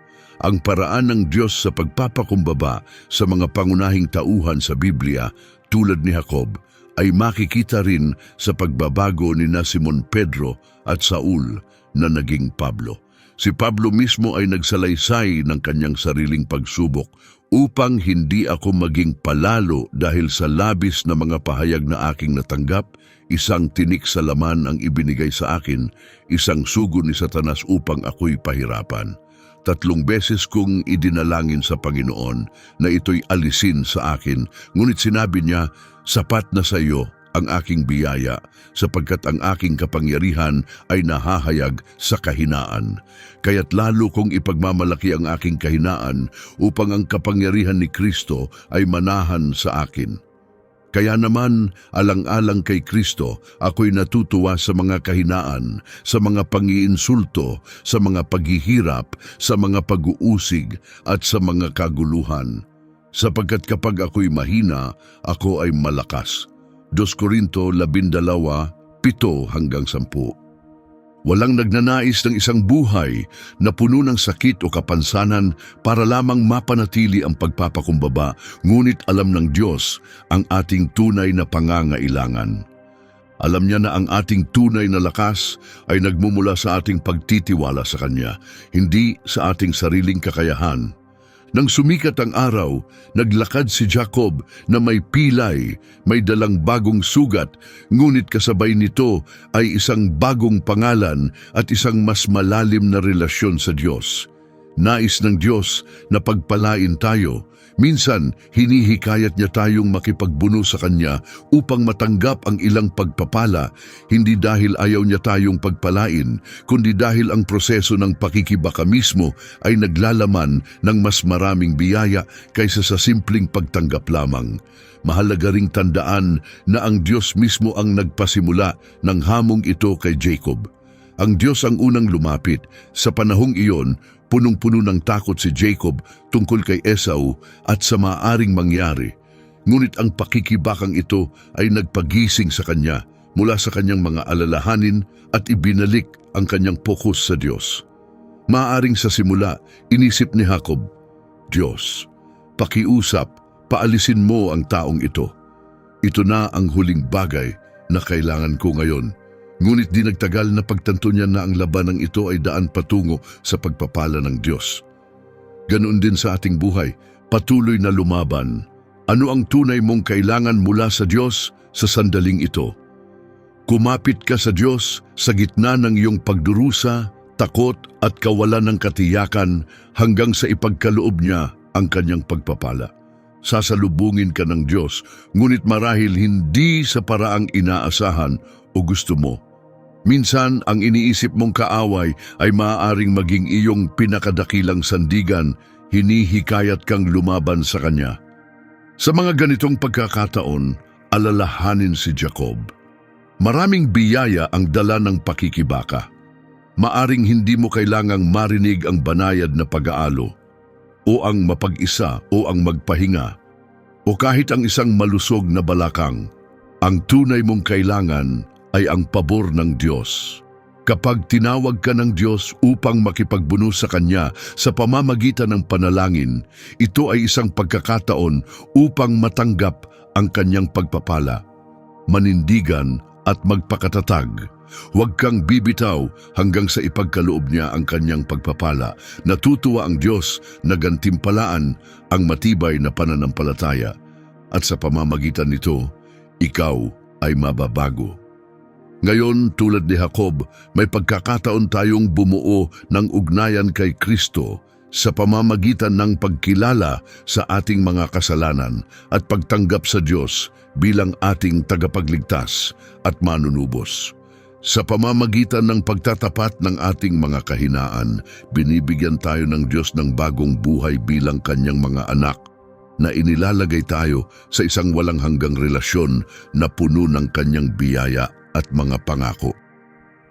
Ang paraan ng Diyos sa pagpapakumbaba sa mga pangunahing tauhan sa Biblia, tulad ni Jacob, ay makikita rin sa pagbabago ni Simon Pedro at Saul na naging Pablo. Si Pablo mismo ay nagsalaysay ng kanyang sariling pagsubok upang hindi ako maging palalo dahil sa labis na mga pahayag na aking natanggap, isang tinik sa laman ang ibinigay sa akin, isang sugo ni Satanas upang ako'y pahirapan. 3 beses kong idinalangin sa Panginoon na ito'y alisin sa akin, ngunit sinabi niya, "Sapat na sa iyo ang aking biyaya, sapagkat ang aking kapangyarihan ay nahahayag sa kahinaan. Kaya't lalo kong ipagmamalaki ang aking kahinaan upang ang kapangyarihan ni Kristo ay manahan sa akin." Kaya naman, alang-alang kay Kristo, ako'y natutuwa sa mga kahinaan, sa mga pangiinsulto, sa mga paghihirap, sa mga pag-uusig, at sa mga kaguluhan. Sapagkat kapag ako'y mahina, ako ay malakas. 2 Korinto 12:7-10. Walang nagnanais ng isang buhay na puno ng sakit o kapansanan para lamang mapanatili ang pagpapakumbaba, ngunit alam ng Diyos ang ating tunay na pangangailangan. Alam niya na ang ating tunay na lakas ay nagmumula sa ating pagtitiwala sa Kanya, hindi sa ating sariling kakayahan. Nang sumikat ang araw, naglakad si Jacob na may pilay, may dalang bagong sugat, ngunit kasabay nito ay isang bagong pangalan at isang mas malalim na relasyon sa Diyos. Nais ng Diyos na pagpalain tayo. Minsan, hinihikayat niya tayong makipagbuno sa Kanya upang matanggap ang ilang pagpapala, hindi dahil ayaw niya tayong pagpalain, kundi dahil ang proseso ng pakikibaka mismo ay naglalaman ng mas maraming biyaya kaysa sa simpleng pagtanggap lamang. Mahalaga ring tandaan na ang Diyos mismo ang nagpasimula ng hamong ito kay Jacob. Ang Diyos ang unang lumapit. Sa panahong iyon, punong-puno ng takot si Jacob tungkol kay Esau at sa maaaring mangyari. Ngunit ang pakikibakang ito ay nagpagising sa kanya mula sa kanyang mga alalahanin at ibinalik ang kanyang pokus sa Diyos. Maaaring sa simula, inisip ni Jacob, Diyos, pakiusap, paalisin mo ang taong ito. Ito na ang huling bagay na kailangan ko ngayon. Ngunit di nagtagal na pagtanto niya na ang labanang ito ay daan patungo sa pagpapala ng Diyos. Ganoon din sa ating buhay, patuloy na lumaban. Ano ang tunay mong kailangan mula sa Diyos sa sandaling ito? Kumapit ka sa Diyos sa gitna ng iyong pagdurusa, takot at kawalan ng katiyakan hanggang sa ipagkaloob niya ang kanyang pagpapala. Sasalubungin ka ng Diyos, ngunit marahil hindi sa paraang inaasahan o gusto mo. Minsan, ang iniisip mong kaaway ay maaaring maging iyong pinakadakilang sandigan, hinihikayat kang lumaban sa kanya. Sa mga ganitong pagkakataon, alalahanin si Jacob. Maraming biyaya ang dala ng pakikibaka. Maaring hindi mo kailangang marinig ang banayad na pag-aalo, o ang mapag-isa o ang magpahinga, o kahit ang isang malusog na balakang. Ang tunay mong kailangan ay ang pabor ng Diyos. Kapag tinawag ka ng Diyos upang makipagbuno sa Kanya sa pamamagitan ng panalangin, ito ay isang pagkakataon upang matanggap ang Kanyang pagpapala. Manindigan at magpakatatag. Huwag kang bibitaw hanggang sa ipagkaloob niya ang Kanyang pagpapala. Natutuwa ang Diyos na gantimpalaan ang matibay na pananampalataya. At sa pamamagitan nito, ikaw ay mababago. Ngayon, tulad ni Jacob, may pagkakataon tayong bumuo ng ugnayan kay Kristo sa pamamagitan ng pagkilala sa ating mga kasalanan at pagtanggap sa Diyos bilang ating tagapagligtas at manunubos. Sa pamamagitan ng pagtatapat ng ating mga kahinaan, binibigyan tayo ng Diyos ng bagong buhay bilang Kanyang mga anak na inilalagay tayo sa isang walang hanggang relasyon na puno ng Kanyang biyaya at mga pangako.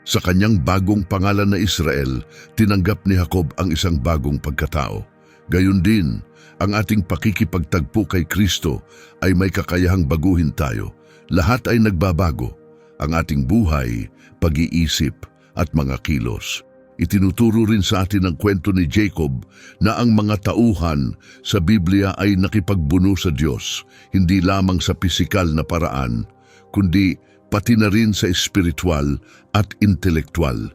Sa kanyang bagong pangalan na Israel, tinanggap ni Jacob ang isang bagong pagkatao. Gayon din, ang ating pakikipagtagpo kay Kristo ay may kakayahang baguhin tayo. Lahat ay nagbabago. Ang ating buhay, pag-iisip at mga kilos. Itinuturo rin sa atin ang kwento ni Jacob na ang mga tauhan sa Biblia ay nakipagbuno sa Diyos, hindi lamang sa pisikal na paraan, kundi pati na rin sa espiritual at intelektual.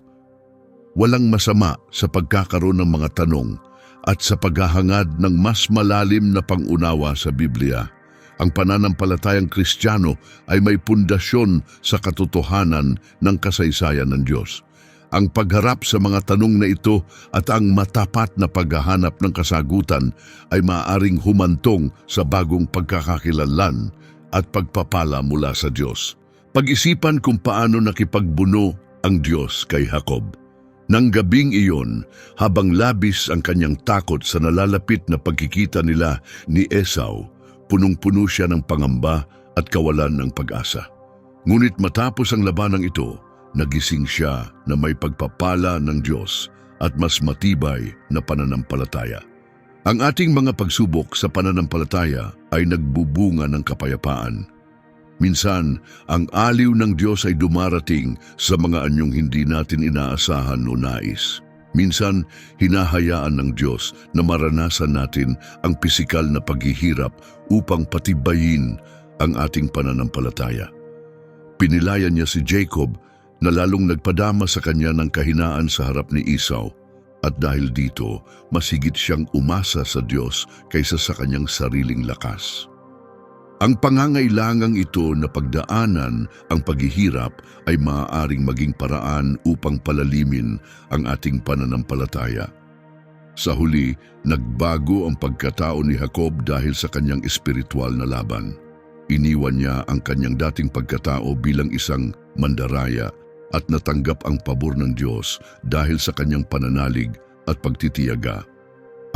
Walang masama sa pagkakaroon ng mga tanong at sa paghahangad ng mas malalim na pangunawa sa Biblia. Ang pananampalatayang Kristiyano ay may pundasyon sa katotohanan ng kasaysayan ng Diyos. Ang pagharap sa mga tanong na ito at ang matapat na paghahanap ng kasagutan ay maaaring humantong sa bagong pagkakakilanlan at pagpapala mula sa Diyos. Pag-isipan kung paano nakipagbuno ang Diyos kay Jacob. Nang gabing iyon, habang labis ang kanyang takot sa nalalapit na pagkikita nila ni Esau, punong-puno siya ng pangamba at kawalan ng pag-asa. Ngunit matapos ang labanang ito, nagising siya na may pagpapala ng Diyos at mas matibay na pananampalataya. Ang ating mga pagsubok sa pananampalataya ay nagbubunga ng kapayapaan. Minsan, ang aliw ng Diyos ay dumarating sa mga anyong hindi natin inaasahan o nais. Minsan, hinahayaan ng Diyos na maranasan natin ang pisikal na paghihirap upang patibayin ang ating pananampalataya. Pinilayan niya si Jacob na lalong nagpadama sa kanya ng kahinaan sa harap ni Esau, at dahil dito, mas higit siyang umasa sa Diyos kaysa sa kanyang sariling lakas. Ang pangangailangang ito na pagdaanan ang paghihirap ay maaaring maging paraan upang palalimin ang ating pananampalataya. Sa huli, nagbago ang pagkatao ni Jacob dahil sa kanyang espiritual na laban. Iniwan niya ang kanyang dating pagkatao bilang isang mandaraya at natanggap ang pabor ng Diyos dahil sa kanyang pananalig at pagtitiyaga.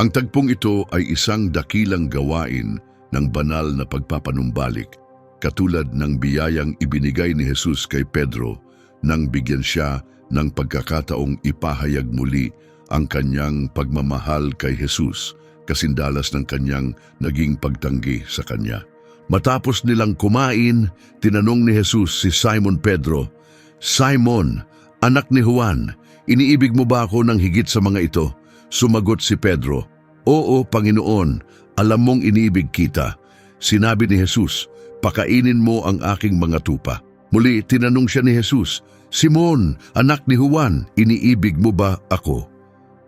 Ang tagpong ito ay isang dakilang gawain ng banal na pagpapanumbalik, katulad ng biyayang ibinigay ni Jesus kay Pedro nang bigyan siya ng pagkakataong ipahayag muli ang kanyang pagmamahal kay Jesus, kasindalas ng kanyang naging pagtanggi sa kanya. Matapos nilang kumain, tinanong ni Jesus si Simon Pedro, "Simon, anak ni Juan, iniibig mo ba ako ng higit sa mga ito?" Sumagot si Pedro, "Oo, Panginoon, alam mong iniibig kita." Sinabi ni Jesus, "Pakainin mo ang aking mga tupa." Muli tinanong siya ni Jesus, "Simon, anak ni Juan, iniibig mo ba ako?"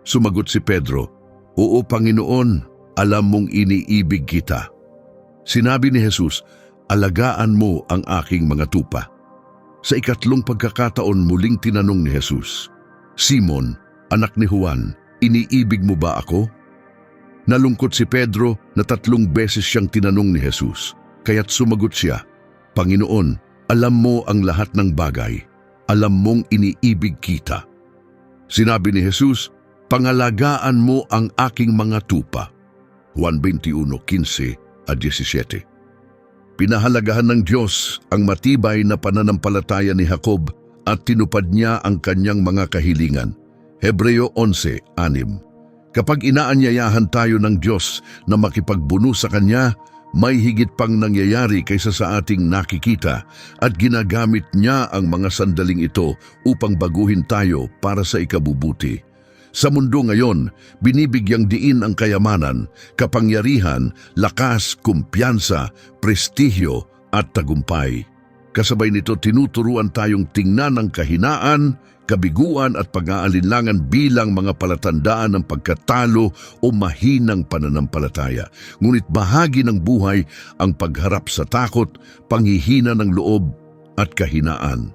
Sumagot si Pedro, "Oo, Panginoon, alam mong iniibig kita." Sinabi ni Jesus, "Alagaan mo ang aking mga tupa." Sa ikatlong pagkakataon muling tinanong ni Jesus, "Simon, anak ni Juan, iniibig mo ba ako?" Nalungkot si Pedro na 3 beses siyang tinanong ni Jesus, kaya't sumagot siya, "Panginoon, alam mo ang lahat ng bagay. Alam mong iniibig kita." Sinabi ni Jesus, "Pangalagaan mo ang aking mga tupa." Juan 21:15-17. Pinahalagahan ng Diyos ang matibay na pananampalataya ni Jacob at tinupad niya ang kanyang mga kahilingan. Hebreo 11:6. Kapag inaanyayahan tayo ng Diyos na makipagbuno sa Kanya, may higit pang nangyayari kaysa sa ating nakikita at ginagamit niya ang mga sandaling ito upang baguhin tayo para sa ikabubuti. Sa mundo ngayon, binibigyang diin ang kayamanan, kapangyarihan, lakas, kumpiyansa, prestihyo at tagumpay. Kasabay nito tinuturuan tayong tingnan ang kahinaan, kabiguan at pag-aalinlangan bilang mga palatandaan ng pagkatalo o mahinang pananampalataya. Ngunit bahagi ng buhay ang pagharap sa takot, panghihina ng loob at kahinaan.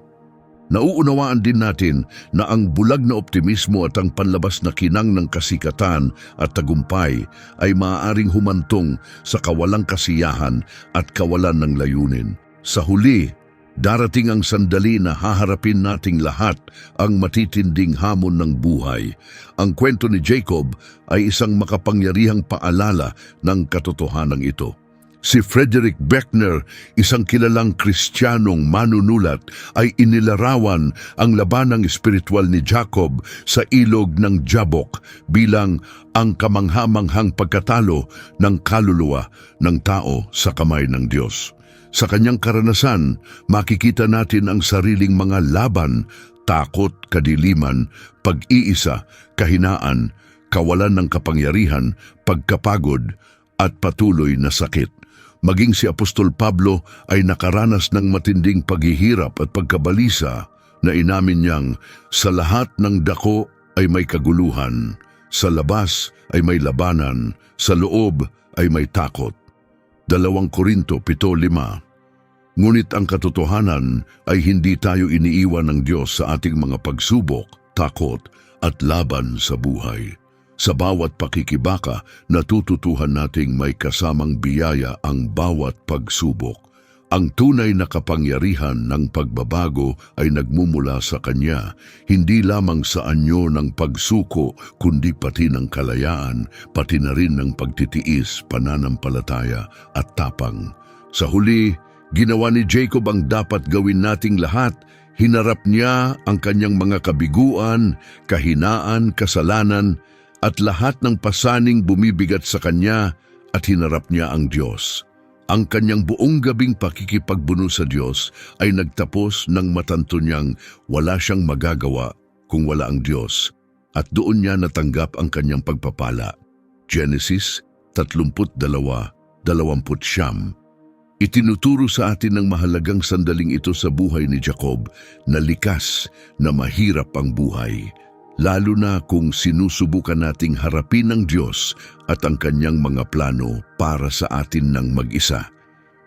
Nauunawaan din natin na ang bulag na optimismo at ang panlabas na kinang ng kasikatan at tagumpay ay maaaring humantong sa kawalang kasiyahan at kawalan ng layunin. Sa huli, darating ang sandali na haharapin nating lahat ang matitinding hamon ng buhay. Ang kwento ni Jacob ay isang makapangyarihang paalala ng katotohanan ito. Si Frederick Buechner, isang kilalang Kristiyanong manunulat, ay inilarawan ang labanang espiritual ni Jacob sa ilog ng Jabbok bilang ang kamanghamanghang pagkatalo ng kaluluwa ng tao sa kamay ng Diyos. Sa kanyang karanasan, makikita natin ang sariling mga laban, takot, kadiliman, pag-iisa, kahinaan, kawalan ng kapangyarihan, pagkapagod, at patuloy na sakit. Maging si Apostol Pablo ay nakaranas ng matinding paghihirap at pagkabalisa na inamin niyang sa lahat ng dako ay may kaguluhan, sa labas ay may labanan, sa loob ay may takot. 2 Korinto 7:5. Ngunit ang katotohanan ay hindi tayo iniiwan ng Diyos sa ating mga pagsubok, takot at laban sa buhay. Sa bawat pakikibaka, natututuhan nating may kasamang biyaya ang bawat pagsubok. Ang tunay na kapangyarihan ng pagbabago ay nagmumula sa Kanya, hindi lamang sa anyo ng pagsuko, kundi pati ng kalayaan, pati na rin ng pagtitiis, pananampalataya at tapang. Sa huli, Ginawa ni Jacob ang dapat gawin nating lahat. Hinarap niya ang kanyang mga kabiguan, kahinaan, kasalanan, at lahat ng pasaning bumibigat sa kanya at hinarap niya ang Diyos. Ang kanyang buong gabing pakikipagbuno sa Diyos ay nagtapos ng matanto niyang wala siyang magagawa kung wala ang Diyos at doon niya natanggap ang kanyang pagpapala. Genesis 32:29. Itinuturo sa atin ng mahalagang sandaling ito sa buhay ni Jacob na likas na mahirap ang buhay, lalo na kung sinusubukan nating harapin ng Diyos at ang kanyang mga plano para sa atin ng mag-isa.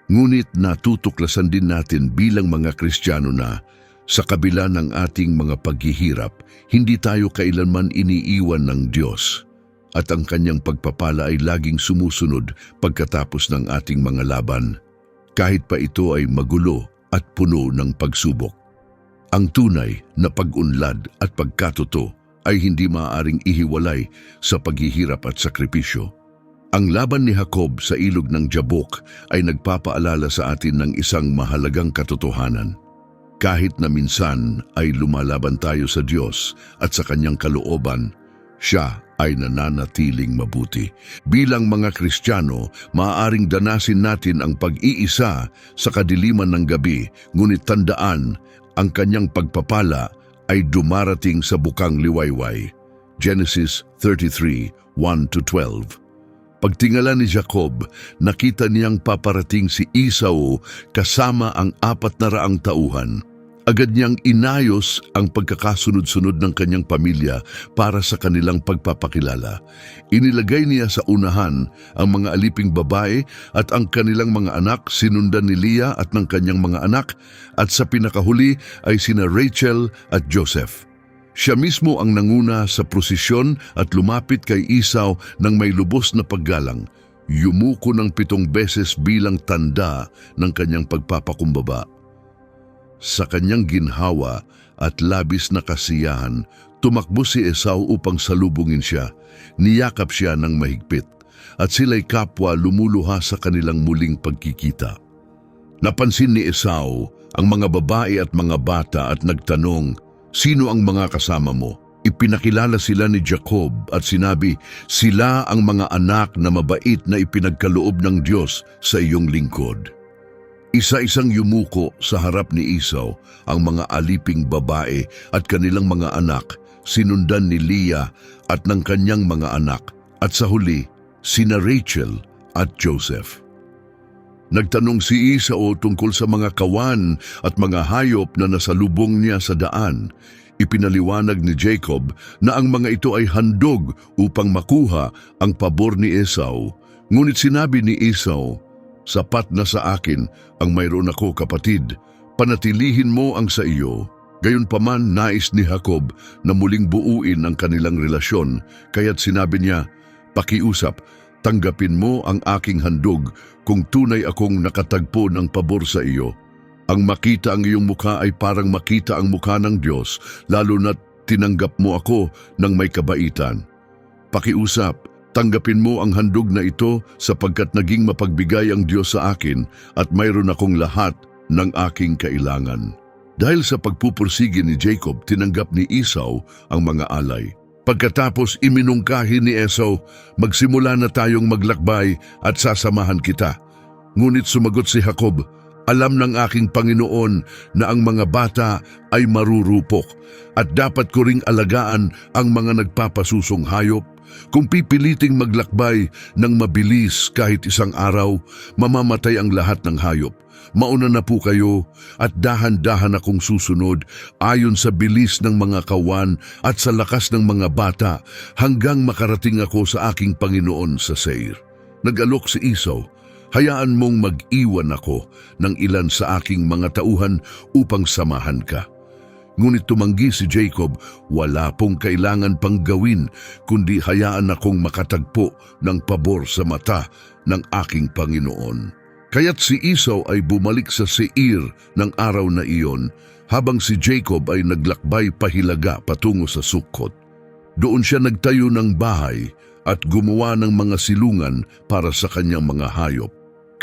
Ngunit natutuklasan din natin bilang mga Kristiyano na sa kabila ng ating mga paghihirap, hindi tayo kailanman iniiwan ng Diyos at ang kanyang pagpapala ay laging sumusunod pagkatapos ng ating mga laban, kahit pa ito ay magulo at puno ng pagsubok. Ang tunay na pag-unlad at pagkatuto ay hindi maaaring ihiwalay sa paghihirap at sakripisyo. Ang laban ni Jacob sa ilog ng Jabok ay nagpapaalala sa atin ng isang mahalagang katotohanan. Kahit na minsan ay lumalaban tayo sa Diyos at sa kanyang kalooban, siya ay nananatiling mabuti. Bilang mga Kristiyano, maaaring danasin natin ang pag-iisa sa kadiliman ng gabi, ngunit tandaan, ang kanyang pagpapala ay dumarating sa bukang liwayway. Genesis 33:1-12. Pagtingala ni Jacob, nakita niyang paparating si Esau kasama ang 400 tauhan. Agad niyang inayos ang pagkakasunod-sunod ng kanyang pamilya para sa kanilang pagpapakilala. Inilagay niya sa unahan ang mga aliping babae at ang kanilang mga anak, sinundan ni Leah at ng kanyang mga anak, at sa pinakahuli ay sina Rachel at Joseph. Siya mismo ang nanguna sa prosesyon at lumapit kay Esau ng may lubos na paggalang. Yumuko ng 7 beses bilang tanda ng kanyang pagpapakumbaba. Sa kanyang ginhawa at labis na kasiyahan, tumakbo si Esau upang salubungin siya. Niyakap siya ng mahigpit at sila'y kapwa lumuluha sa kanilang muling pagkikita. Napansin ni Esau ang mga babae at mga bata at nagtanong, "Sino ang mga kasama mo?" Ipinakilala sila ni Jacob at sinabi, "Sila ang mga anak na mabait na ipinagkaloob ng Diyos sa iyong lingkod." Isa-isang yumuko sa harap ni Esau ang mga aliping babae at kanilang mga anak, sinundan ni Leah at ng kanyang mga anak, at sa huli, sina Rachel at Joseph. Nagtanong si Esau tungkol sa mga kawan at mga hayop na nasalubong niya sa daan. Ipinaliwanag ni Jacob na ang mga ito ay handog upang makuha ang pabor ni Esau. Ngunit sinabi ni Esau, "Sapat na sa akin ang mayroon ako, kapatid. Panatilihin mo ang sa iyo." Gayunpaman, nais ni Jacob na muling buuin ang kanilang relasyon, kaya't sinabi niya, "Pakiusap, tanggapin mo ang aking handog kung tunay akong nakatagpo ng pabor sa iyo. Ang makita ang iyong mukha ay parang makita ang mukha ng Diyos, lalo na't tinanggap mo ako ng may kabaitan. Pakiusap, tanggapin mo ang handog na ito sapagkat naging mapagbigay ang Diyos sa akin at mayroon akong lahat ng aking kailangan." Dahil sa pagpupursige ni Jacob, tinanggap ni Esau ang mga alay. Pagkatapos iminungkahi ni Esau, "Magsimula na tayong maglakbay at sasamahan kita." Ngunit sumagot si Jacob, "Alam ng aking Panginoon na ang mga bata ay marurupok at dapat ko ring alagaan ang mga nagpapasusong hayop. Kung pipiliting maglakbay ng mabilis kahit isang araw, mamamatay ang lahat ng hayop. Mauna na po kayo at dahan-dahan akong susunod ayon sa bilis ng mga kawan at sa lakas ng mga bata hanggang makarating ako sa aking Panginoon sa Seir." Nag-alok si Esau, "Hayaan mong mag-iwan ako ng ilan sa aking mga tauhan upang samahan ka." Ngunit tumanggi si Jacob, "Wala pong kailangan pang gawin, kundi hayaan akong makatagpo ng pabor sa mata ng aking Panginoon." Kaya't si Esau ay bumalik sa Seir ng araw na iyon, habang si Jacob ay naglakbay pahilaga patungo sa Sukkot. Doon siya nagtayo ng bahay at gumawa ng mga silungan para sa kanyang mga hayop.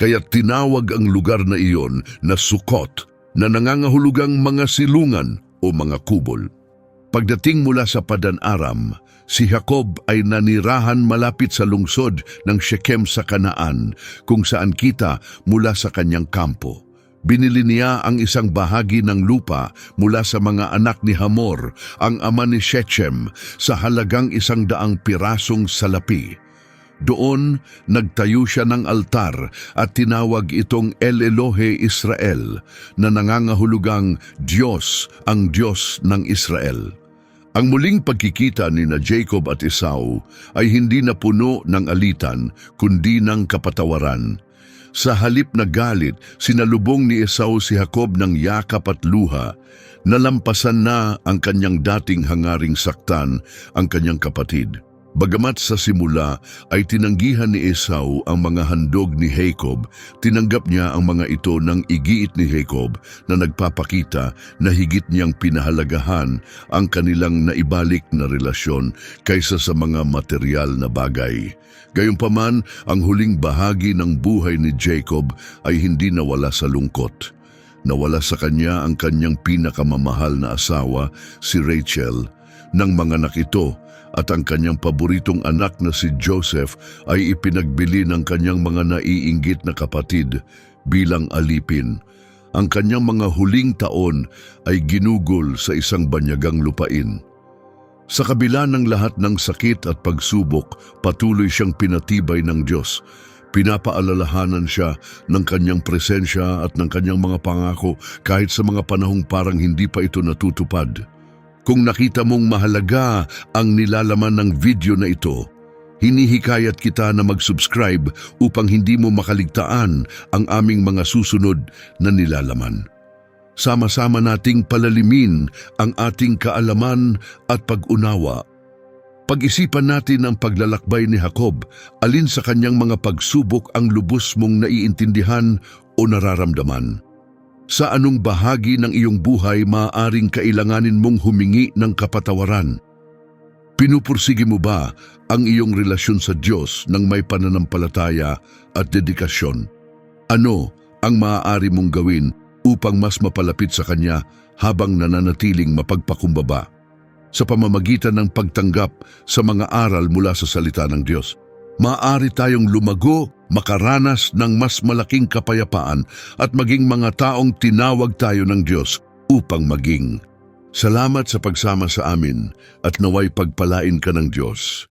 kaya tinawag ang lugar na iyon na Sukot, na nangangahulugang mga silungan o mga kubol. Pagdating mula sa Padan-aram, si Jacob ay nanirahan malapit sa lungsod ng Shechem sa Kanaan, kung saan kita mula sa kanyang kampo. Binili niya ang isang bahagi ng lupa mula sa mga anak ni Hamor, ang ama ni Shechem, sa halagang 100 pirasong salapi. Doon, nagtayo siya ng altar at tinawag itong El Elohe Israel, na nangangahulugang Diyos, ang Diyos ng Israel. Ang muling pagkikita ni na Jacob at Esau ay hindi na puno ng alitan, kundi ng kapatawaran. Sa halip na galit, sinalubong ni Esau si Jacob ng yakap at luha. Nalampasan na ang kanyang dating hangaring saktan ang kanyang kapatid. Bagamat sa simula ay tinanggihan ni Esau ang mga handog ni Jacob, tinanggap niya ang mga ito ng igiit ni Jacob na nagpapakita na higit niyang pinahalagahan ang kanilang naibalik na relasyon kaysa sa mga material na bagay. Gayunpaman, ang huling bahagi ng buhay ni Jacob ay hindi nawala sa lungkot. Nawala sa kanya ang kanyang pinakamamahal na asawa, si Rachel. Ng mga anak ito, at ang kanyang paboritong anak na si Joseph ay ipinagbili ng kanyang mga naiinggit na kapatid bilang alipin. Ang kanyang mga huling taon ay ginugol sa isang banyagang lupain. Sa kabila ng lahat ng sakit at pagsubok, patuloy siyang pinatibay ng Diyos. Pinapaalalahanan siya ng kanyang presensya at ng kanyang mga pangako kahit sa mga panahong parang hindi pa ito natutupad. Kung nakita mong mahalaga ang nilalaman ng video na ito, hinihikayat kita na mag-subscribe upang hindi mo makaligtaan ang aming mga susunod na nilalaman. Sama-sama nating palalimin ang ating kaalaman at pag-unawa. Pag-isipan natin ang paglalakbay ni Jacob, alin sa kanyang mga pagsubok ang lubos mong naiintindihan o nararamdaman. Sa anong bahagi ng iyong buhay maaaring kailanganin mong humingi ng kapatawaran? Pinupursige mo ba ang iyong relasyon sa Diyos ng may pananampalataya at dedikasyon? Ano ang maaari mong gawin upang mas mapalapit sa Kanya habang nananatiling mapagpakumbaba? Sa pamamagitan ng pagtanggap sa mga aral mula sa salita ng Diyos, maaari tayong lumago, makaranas ng mas malaking kapayapaan at maging mga taong tinawag tayo ng Diyos upang maging. Salamat sa pagsama sa amin at naway pagpalain ka ng Diyos.